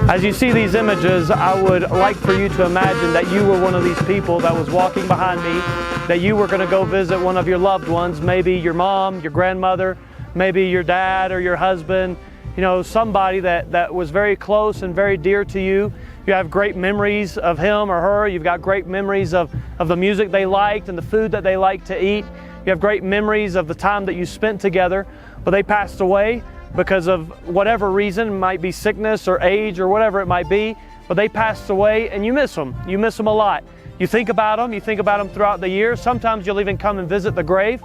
As you see these images, I would like for you to imagine that you were one of these people that was walking behind me, that you were going to go visit one of your loved ones, maybe your mom, your grandmother, maybe your dad or your husband, you know, somebody that was very close and very dear to you. You have great memories of him or her. You've got great memories of the music they liked and the food that they liked to eat. You have great memories of the time that you spent together, but they passed away because of whatever reason. It might be sickness or age or whatever it might be, but they passed away and you miss them. You miss them a lot. You think about them throughout the year. Sometimes you'll even come and visit the grave.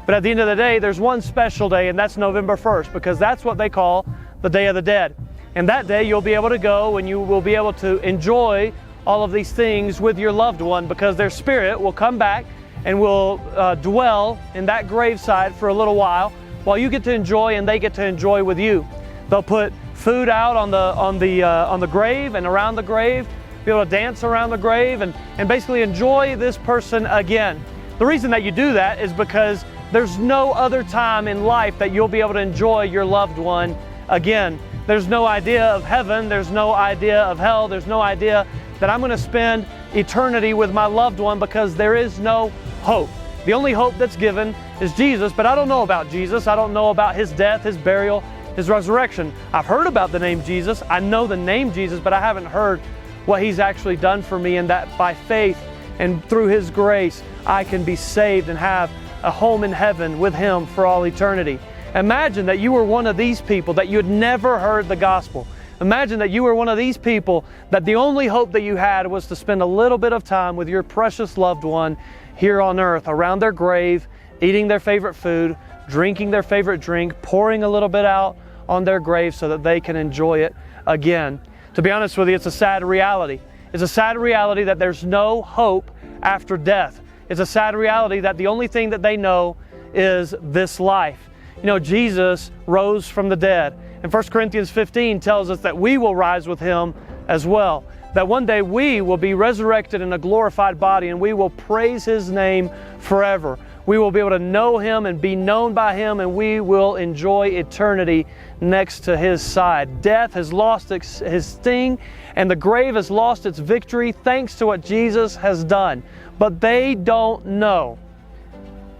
But at the end of the day, there's one special day, and that's November 1st, because that's what they call the Day of the Dead. And that day you'll be able to go and you will be able to enjoy all of these things with your loved one, because their spirit will come back and will dwell in that graveside for a little while you get to enjoy and they get to enjoy with you. They'll put food out on the grave and around the grave, be able to dance around the grave and basically enjoy this person again. The reason that you do that is because there's no other time in life that you'll be able to enjoy your loved one again. There's no idea of heaven, there's no idea of hell, there's no idea that I'm going to spend eternity with my loved one, because there is no hope. The only hope that's given is Jesus, but I don't know about Jesus. I don't know about His death, His burial, His resurrection. I've heard about the name Jesus. I know the name Jesus, but I haven't heard what He's actually done for me, and that by faith and through His grace, I can be saved and have a home in heaven with Him for all eternity. Imagine that you were one of these people, that you had never heard the gospel. Imagine that you were one of these people that the only hope that you had was to spend a little bit of time with your precious loved one here on earth, around their grave, eating their favorite food, drinking their favorite drink, pouring a little bit out on their grave so that they can enjoy it again. To be honest with you, it's a sad reality. It's a sad reality that there's no hope after death. It's a sad reality that the only thing that they know is this life. You know, Jesus rose from the dead. And 1 Corinthians 15 tells us that we will rise with Him as well. That one day we will be resurrected in a glorified body and we will praise His name forever. We will be able to know Him and be known by Him, and we will enjoy eternity next to His side. Death has lost his sting and the grave has lost its victory thanks to what Jesus has done. But they don't know.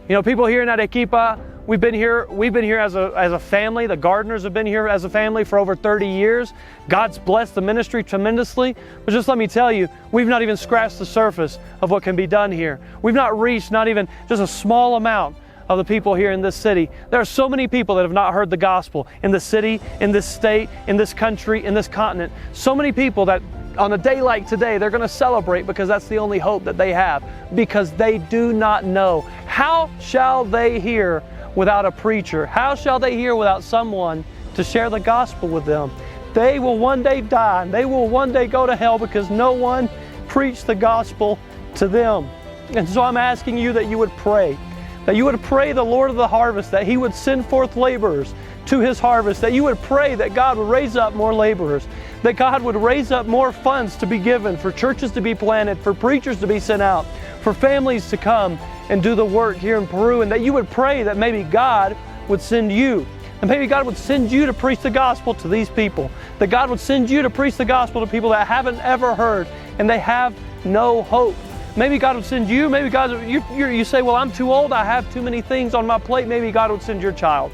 You know, people here in Arequipa, we've been here as a family. The Gardeners have been here as a family for over 30 years. God's blessed the ministry tremendously. But just let me tell you, we've not even scratched the surface of what can be done here. We've not reached not even just a small amount of the people here in this city. There are so many people that have not heard the gospel in the city, in this state, in this country, in this continent. So many people that on a day like today, they're going to celebrate because that's the only hope that they have, because they do not know. How shall they hear without a preacher? How shall they hear without someone to share the gospel with them? They will one day die, and they will one day go to hell because no one preached the gospel to them. And so I'm asking you that you would pray. That you would pray the Lord of the harvest, that He would send forth laborers to His harvest, that you would pray that God would raise up more laborers, that God would raise up more funds to be given, for churches to be planted, for preachers to be sent out, for families to come and do the work here in Peru, and that you would pray that maybe God would send you, and maybe God would send you to preach the gospel to these people, that God would send you to preach the gospel to people that haven't ever heard and they have no hope. Maybe God would send you, maybe you say, well, I'm too old, I have too many things on my plate. Maybe God would send your child.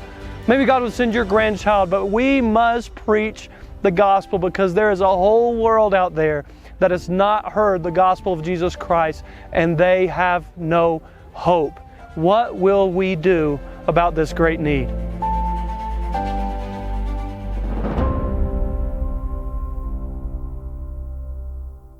Maybe God would send your grandchild, but we must preach the gospel, because there is a whole world out there that has not heard the gospel of Jesus Christ, and they have no hope. What will we do about this great need?